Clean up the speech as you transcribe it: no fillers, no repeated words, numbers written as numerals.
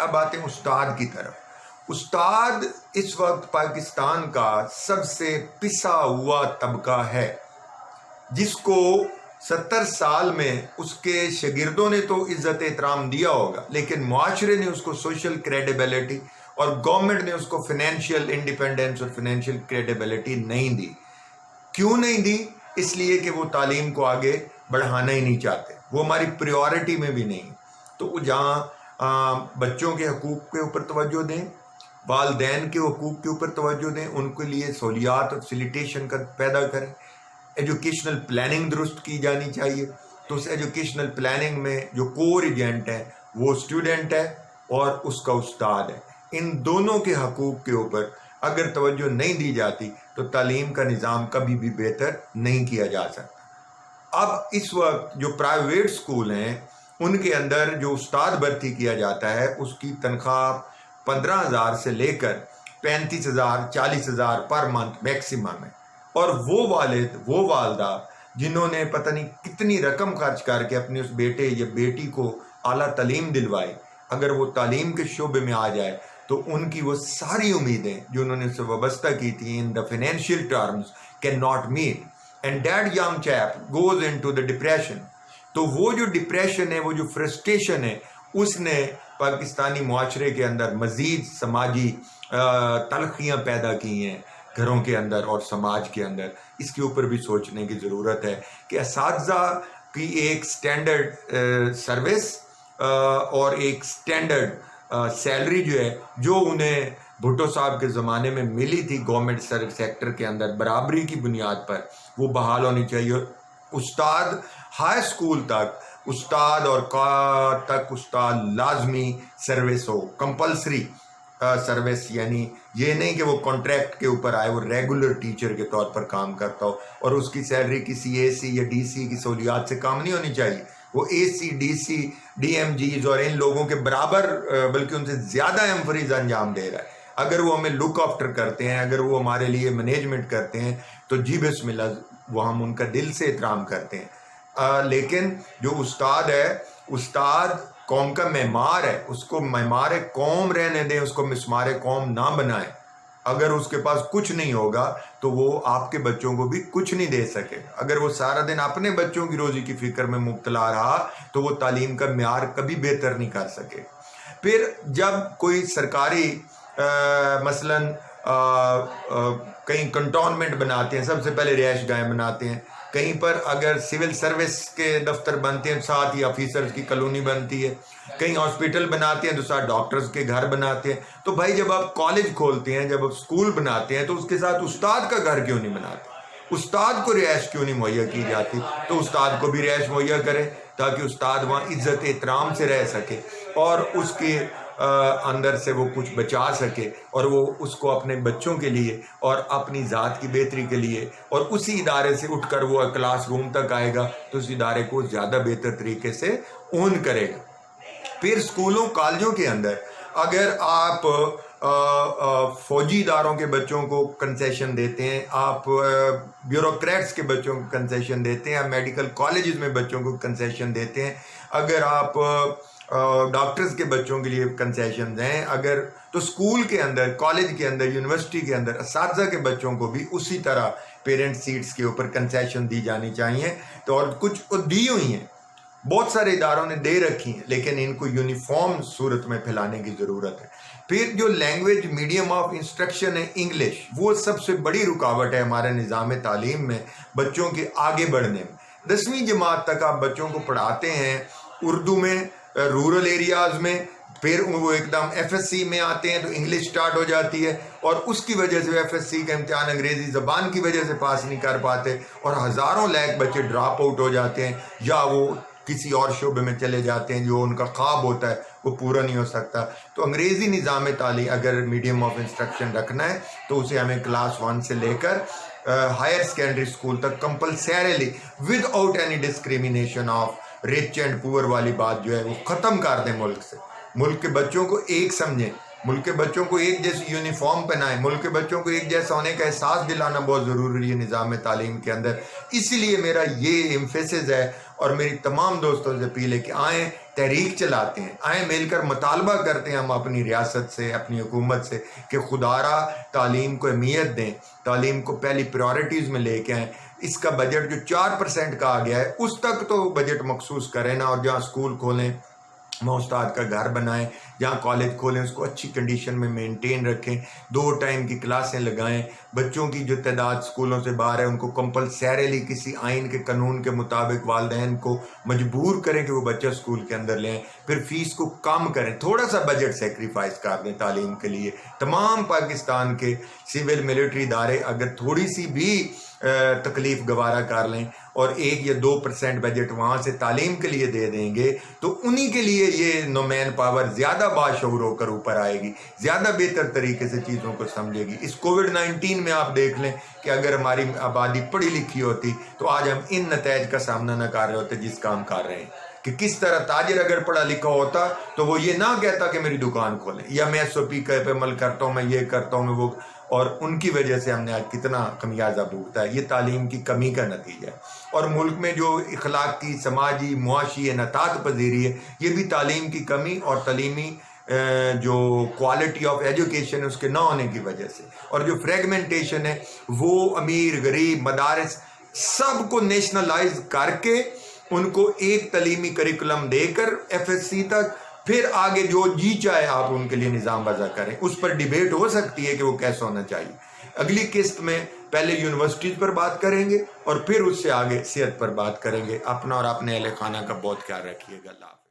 اب آتے ہیں استاد کی طرف. استاد اس وقت پاکستان کا سب سے پسا ہوا طبقہ ہے، جس کو 70 سال میں اس کے شاگردوں نے تو عزت احترام دیا ہوگا، لیکن معاشرے نے اس کو سوشل کریڈیبلٹی اور گورنمنٹ نے اس کو فائنینشیل انڈیپینڈنس اور فائنینشیل کریڈیبلٹی نہیں دی. کیوں نہیں دی؟ اس لیے کہ وہ تعلیم کو آگے بڑھانا ہی نہیں چاہتے، وہ ہماری پریورٹی میں بھی نہیں. تو جہاں بچوں کے حقوق کے اوپر توجہ دیں، والدین کے حقوق کے اوپر توجہ دیں، ان کے لیے سہولیات اور فیسیلیٹیشن کا پیدا کریں. ایجوکیشنل پلاننگ درست کی جانی چاہیے. تو اس ایجوکیشنل پلاننگ میں جو کور ایجنٹ ہے وہ اسٹوڈنٹ ہے اور اس کا استاد ہے. ان دونوں کے حقوق کے اوپر اگر توجہ نہیں دی جاتی تو تعلیم کا نظام کبھی بھی بہتر نہیں کیا جا سکتا. اب اس وقت جو پرائیویٹ سکول ہیں ان کے اندر جو استاد بھرتی کیا جاتا ہے اس کی تنخواہ 15,000 سے لے کر 35,000 40,000 پر منتھ میکسیمم ہے. اور وہ والد وہ والدہ جنہوں نے پتہ نہیں کتنی رقم خرچ کر کے اپنے اس بیٹے یا بیٹی کو اعلیٰ تعلیم دلوائی، اگر وہ تعلیم کے شعبے میں آ جائے تو ان کی وہ ساری امیدیں جو انہوں نے اس سے وابستہ کی تھیں in the financial terms can not meet, and that young chap goes into the depression. تو وہ جو ڈپریشن ہے، وہ جو فرسٹریشن ہے، اس نے پاکستانی معاشرے کے اندر مزید سماجی تلخیاں پیدا کی ہیں گھروں کے اندر اور سماج کے اندر. اس کے اوپر بھی سوچنے کی ضرورت ہے کہ اساتذہ کی ایک سٹینڈرڈ سروس اور ایک سٹینڈرڈ سیلری جو ہے، جو انہیں بھٹو صاحب کے زمانے میں ملی تھی گورنمنٹ سیکٹر کے اندر برابری کی بنیاد پر، وہ بحال ہونی چاہیے. استاد ہائی اسکول تک استاد اور تک استاد لازمی سروس ہو، کمپلسری سروس، یعنی یہ نہیں کہ وہ کانٹریکٹ کے اوپر آئے، وہ ریگولر ٹیچر کے طور پر کام کرتا ہو اور اس کی سیلری کسی اے سی یا ڈی سی کی سہولیات سے کام نہیں ہونی چاہیے. وہ A C D C D M جیز اور ان لوگوں کے برابر بلکہ ان سے زیادہ اہم فریض انجام دے رہا ہے. اگر وہ ہمیں لک آفٹر کرتے ہیں، اگر وہ ہمارے لیے مینجمنٹ کرتے ہیں تو جی بسم اللہ، وہ ہم ان کا دل سے احترام کرتے ہیں. لیکن جو استاد ہے، استاد قوم کا معمار ہے، اس کو معمار قوم رہنے دیں، اس کو مسمار قوم نہ بنائیں. اگر اس کے پاس کچھ نہیں ہوگا تو وہ آپ کے بچوں کو بھی کچھ نہیں دے سکے. اگر وہ سارا دن اپنے بچوں کی روزی کی فکر میں مبتلا رہا تو وہ تعلیم کا معیار کبھی بہتر نہیں کر سکے. پھر جب کوئی سرکاری مثلاً کہیں کنٹونمنٹ بناتے ہیں، سب سے پہلے رہائش گاہیں بناتے ہیں. کہیں پر اگر سول سروس کے دفتر بنتے ہیں ساتھ ہی آفیسرز کی کالونی بنتی ہے. کہیں ہاسپٹل بناتے ہیں تو ساتھ ڈاکٹرز کے گھر بناتے ہیں. تو بھائی جب آپ کالج کھولتے ہیں، جب آپ اسکول بناتے ہیں تو اس کے ساتھ استاد کا گھر کیوں نہیں بناتے؟ استاد کو رہائش کیوں نہیں مہیا کی جاتی؟ تو استاد کو بھی رہائش مہیا کریں تاکہ استاد وہاں عزت احترام سے رہ سکے اور اس کے اندر سے وہ کچھ بچا سکے اور وہ اس کو اپنے بچوں کے لیے اور اپنی ذات کی بہتری کے لیے، اور اسی ادارے سے اٹھ کر وہ کلاس روم تک آئے گا تو اس ادارے کو زیادہ بہتر طریقے سے اون کرے گا. پھر اسکولوں کالجوں کے اندر اگر آپ فوجی اداروں کے بچوں کو کنسیشن دیتے ہیں، آپ بیوروکریٹس کے بچوں کو کنسیشن دیتے ہیں، آپ میڈیکل کالجز میں بچوں کو کنسیشن دیتے ہیں، اگر آپ ڈاکٹرز کے بچوں کے لیے کنسیشن دیں، اگر تو اسکول کے اندر، کالج کے اندر، یونیورسٹی کے اندر اساتذہ کے بچوں کو بھی اسی طرح پیرنٹ سیٹس کے اوپر کنسیشن دی جانی چاہیے. تو اور کچھ دی ہوئی ہیں، بہت سارے اداروں نے دے رکھی ہیں، لیکن ان کو یونیفارم صورت میں پھیلانے کی ضرورت ہے. پھر جو لینگویج میڈیم آف انسٹرکشن ہے انگلش، وہ سب سے بڑی رکاوٹ ہے ہمارے نظام تعلیم میں بچوں کے آگے بڑھنے میں. 10ویں جماعت تک آپ بچوں کو پڑھاتے ہیں اردو میں رورل ایریاز میں، پھر وہ ایک دم ایف ایس سی میں آتے ہیں تو انگلش سٹارٹ ہو جاتی ہے اور اس کی وجہ سے ایف ایس سی کا امتحان انگریزی زبان کی وجہ سے پاس نہیں کر پاتے اور ہزاروں لاکھ بچے ڈراپ آؤٹ ہو جاتے ہیں یا وہ کسی اور شعبے میں چلے جاتے ہیں جو ان کا خواب ہوتا ہے وہ پورا نہیں ہو سکتا. تو انگریزی نظام تعلیم اگر میڈیم آف انسٹرکشن رکھنا ہے تو اسے ہمیں کلاس 1 سے لے کر ہائر سیکنڈری اسکول تک compulsorily without any discrimination of rich and poor والی بات جو ہے وہ ختم کر دیں. ملک سے ملک کے بچوں کو ایک سمجھیں، ملک کے بچوں کو ایک جیسی یونیفارم پہنائیں، ملک کے بچوں کو ایک جیسا ہونے کا احساس دلانا بہت ضروری ہے نظام تعلیم کے اندر. اسی لیے میرا یہ ایمفیسس ہے اور میری تمام دوستوں سے اپیل ہے کہ آئیں تحریک چلاتے ہیں، آئیں مل کر مطالبہ کرتے ہیں ہم اپنی ریاست سے، اپنی حکومت سے کہ خدارا تعلیم کو اہمیت دیں، تعلیم کو پہلی پریورٹیز میں لے کے آئیں۔ اس کا بجٹ جو 4% کا آ گیا ہے اس تک تو بجٹ مخصوص کریں نا، اور جہاں اسکول کھولیں وہاں استاد کا گھر بنائیں، جہاں کالج کھولیں اس کو اچھی کنڈیشن میں مینٹین رکھیں، 2 ٹائم کی کلاسیں لگائیں، بچوں کی جو تعداد اسکولوں سے باہر ہے ان کو کمپلسریلی کسی آئین کے قانون کے مطابق والدین کو مجبور کریں کہ وہ بچہ اسکول کے اندر لیں، پھر فیس کو کم کریں، تھوڑا سا بجٹ سیکریفائز کر دیں تعلیم کے لیے۔ تمام پاکستان کے سول ملٹری ادارے اگر تھوڑی سی بھی تکلیف گوارا کر لیں اور 1 یا 2% بجٹ وہاں سے تعلیم کے لیے دے دیں گے تو انہی کے لیے یہ مین پاور زیادہ باشعور ہو کر اوپر آئے گی، زیادہ بہتر طریقے سے چیزوں کو سمجھے گی۔ اس کووڈ-19 میں آپ دیکھ لیں کہ اگر ہماری آبادی پڑھی لکھی ہوتی تو آج ہم ان نتائج کا سامنا نہ کر رہے ہوتے جس کا ہم کر رہے ہیں، کہ کس طرح تاجر اگر پڑھا لکھا ہوتا تو وہ یہ نہ کہتا کہ میری دکان کھولیں، یا میں SOP پہ عمل کرتا ہوں، میں یہ کرتا ہوں، میں وہ، اور ان کی وجہ سے ہم نے آج کتنا خمیازہ بھگتا ہے۔ یہ تعلیم کی کمی کا نتیجہ ہے، اور ملک میں جو اخلاقی، سماجی، معاشی انعطاف پذیری ہے یہ بھی تعلیم کی کمی اور تعلیمی جو کوالٹی آف ایجوکیشن ہے اس کے نہ ہونے کی وجہ سے، اور جو فریگمنٹیشن ہے وہ امیر غریب مدارس سب کو نیشنلائز کر کے ان کو ایک تعلیمی کریکولم دے کر FSC تک، پھر آگے جو جی چاہے آپ ان کے لیے نظام وضع کریں۔ اس پر ڈیبیٹ ہو سکتی ہے کہ وہ کیسا ہونا چاہیے۔ اگلی قسط میں پہلے یونیورسٹیز پر بات کریں گے اور پھر اس سے آگے صحت پر بات کریں گے۔ اپنا اور اپنے اہل خانہ کا بہت خیال رکھیے گا۔ اللہ حافظ۔